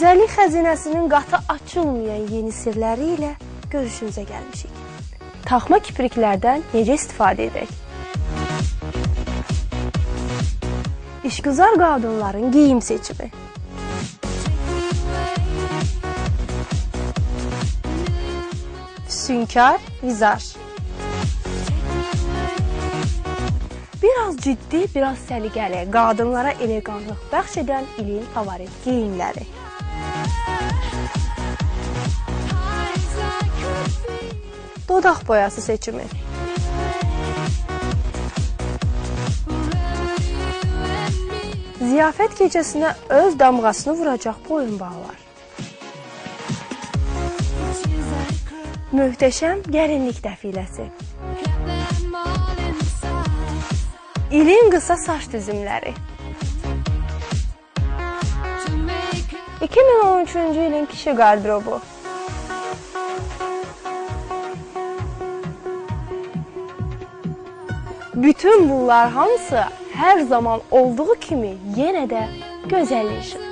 Gözəllik xəzinəsinin qatı açılmayan yeni sirləri ilə görüşünüzə gəlmişik. Taxma kipriklərdən necə istifadə edək? İşgüzar qadınların geyim seçimi. Füsunkar vizaj. Biraz ciddi, biraz səliqəli, qadınlara eleqanlıq bəxş edən ilin favorit geyimləri. Dodaq boyası seçimi. Ziyafət gecəsinə öz damğasını vuracaq boyunbağlar. Möhtəşəm gəlinlik dəfiləsi. İlin qısa saç düzümləri. 2013-cü ilin kişi qardırobu. Bütün bunlar hamısı hər zaman olduğu kimi yenə də gözəllik işıdır.